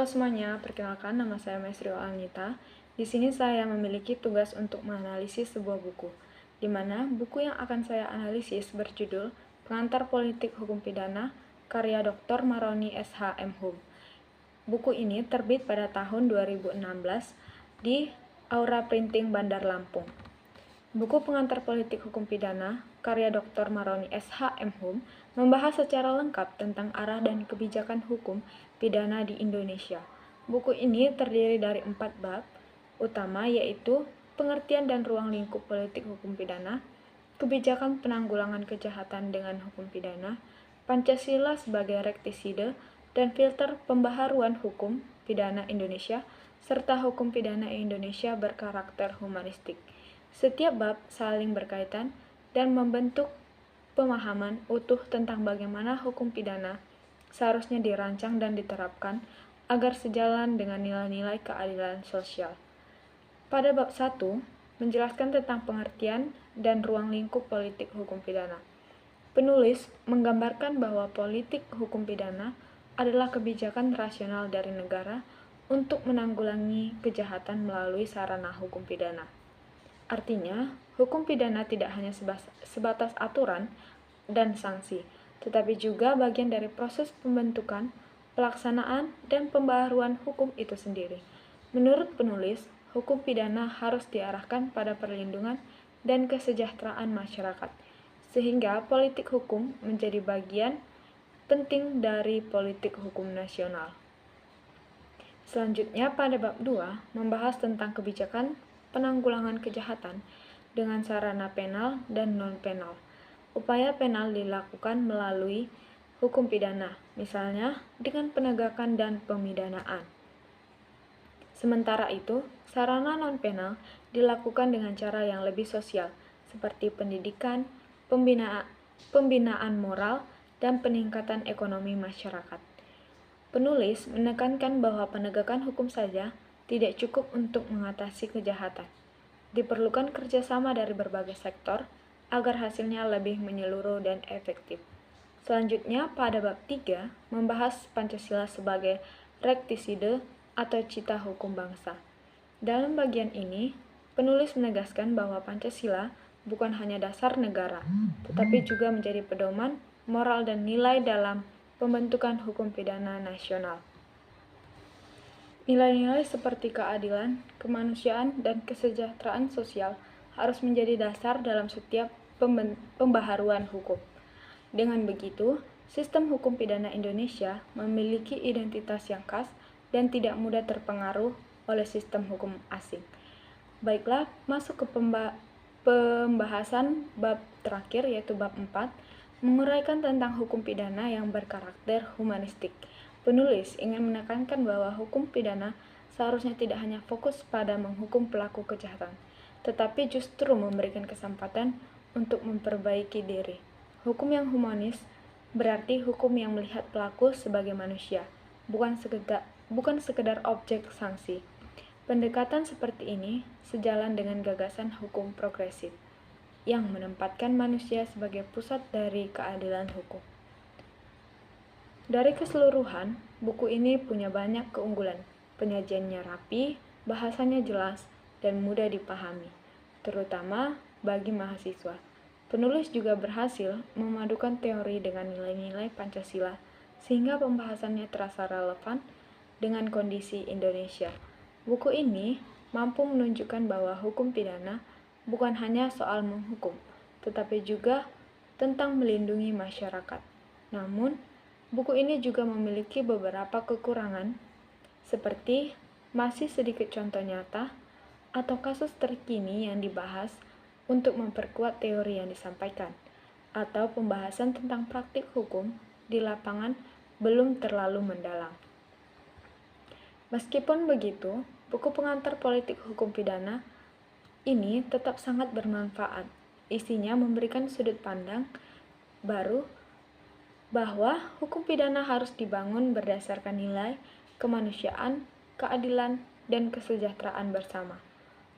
Halo semuanya, perkenalkan nama saya Mesrio Alnita. Di sini saya memiliki tugas untuk menganalisis sebuah buku, di mana buku yang akan saya analisis berjudul Pengantar Politik Hukum Pidana, karya Dr. Maroni SH M.Hum. Buku ini terbit pada tahun 2016 di Aura Printing Bandar Lampung. Buku Pengantar Politik Hukum Pidana, karya Dr. Maroni SH M.Hum, membahas secara lengkap tentang arah dan kebijakan hukum pidana di Indonesia. Buku ini terdiri dari 4 bab utama, yaitu pengertian dan ruang lingkup politik hukum pidana, kebijakan penanggulangan kejahatan dengan hukum pidana, Pancasila sebagai rektiside, dan filter pembaharuan hukum pidana Indonesia, serta hukum pidana Indonesia berkarakter humanistik. Setiap bab saling berkaitan dan membentuk pemahaman utuh tentang bagaimana hukum pidana seharusnya dirancang dan diterapkan agar sejalan dengan nilai-nilai keadilan sosial. Pada bab 1, menjelaskan tentang pengertian dan ruang lingkup politik hukum pidana. Penulis menggambarkan bahwa politik hukum pidana adalah kebijakan rasional dari negara untuk menanggulangi kejahatan melalui sarana hukum pidana. Artinya, hukum pidana tidak hanya sebatas aturan dan sanksi, tetapi juga bagian dari proses pembentukan, pelaksanaan, dan pembaharuan hukum itu sendiri. Menurut penulis, hukum pidana harus diarahkan pada perlindungan dan kesejahteraan masyarakat, sehingga politik hukum menjadi bagian penting dari politik hukum nasional. Selanjutnya, pada bab 2, membahas tentang kebijakan penanggulangan kejahatan dengan sarana penal dan non-penal. Upaya penal dilakukan melalui hukum pidana, misalnya dengan penegakan dan pemidanaan. Sementara itu, sarana non-penal dilakukan dengan cara yang lebih sosial, seperti pendidikan, pembinaan moral, dan peningkatan ekonomi masyarakat. Penulis menekankan bahwa penegakan hukum saja tidak cukup untuk mengatasi kejahatan. Diperlukan kerjasama dari berbagai sektor agar hasilnya lebih menyeluruh dan efektif. Selanjutnya, pada bab 3, membahas Pancasila sebagai rektiside atau cita hukum bangsa. Dalam bagian ini, penulis menegaskan bahwa Pancasila bukan hanya dasar negara, tetapi juga menjadi pedoman moral dan nilai dalam pembentukan hukum pidana nasional. Nilai-nilai seperti keadilan, kemanusiaan, dan kesejahteraan sosial harus menjadi dasar dalam setiap pembaharuan hukum. Dengan begitu, sistem hukum pidana Indonesia memiliki identitas yang khas dan tidak mudah terpengaruh oleh sistem hukum asing. Baiklah, masuk ke pembahasan bab terakhir, yaitu bab 4, menguraikan tentang hukum pidana yang berkarakter humanistik. Penulis ingin menekankan bahwa hukum pidana seharusnya tidak hanya fokus pada menghukum pelaku kejahatan, tetapi justru memberikan kesempatan untuk memperbaiki diri. Hukum yang humanis berarti hukum yang melihat pelaku sebagai manusia, bukan sekedar objek sanksi. Pendekatan seperti ini sejalan dengan gagasan hukum progresif yang menempatkan manusia sebagai pusat dari keadilan hukum. Dari keseluruhan, buku ini punya banyak keunggulan. Penyajiannya rapi, bahasanya jelas, dan mudah dipahami, terutama bagi mahasiswa. Penulis juga berhasil memadukan teori dengan nilai-nilai Pancasila, sehingga pembahasannya terasa relevan dengan kondisi Indonesia. Buku ini mampu menunjukkan bahwa hukum pidana bukan hanya soal menghukum, tetapi juga tentang melindungi masyarakat. Namun, buku ini juga memiliki beberapa kekurangan, seperti masih sedikit contoh nyata atau kasus terkini yang dibahas untuk memperkuat teori yang disampaikan, atau pembahasan tentang praktik hukum di lapangan belum terlalu mendalam. Meskipun begitu, buku pengantar politik hukum pidana ini tetap sangat bermanfaat. Isinya memberikan sudut pandang baru bahwa hukum pidana harus dibangun berdasarkan nilai kemanusiaan, keadilan, dan kesejahteraan bersama.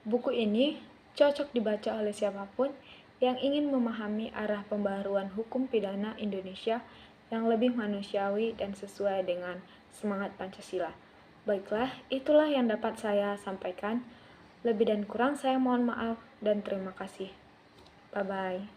Buku ini cocok dibaca oleh siapapun yang ingin memahami arah pembaharuan hukum pidana Indonesia yang lebih manusiawi dan sesuai dengan semangat Pancasila. Baiklah, itulah yang dapat saya sampaikan. Lebih dan kurang saya mohon maaf dan terima kasih. Bye-bye.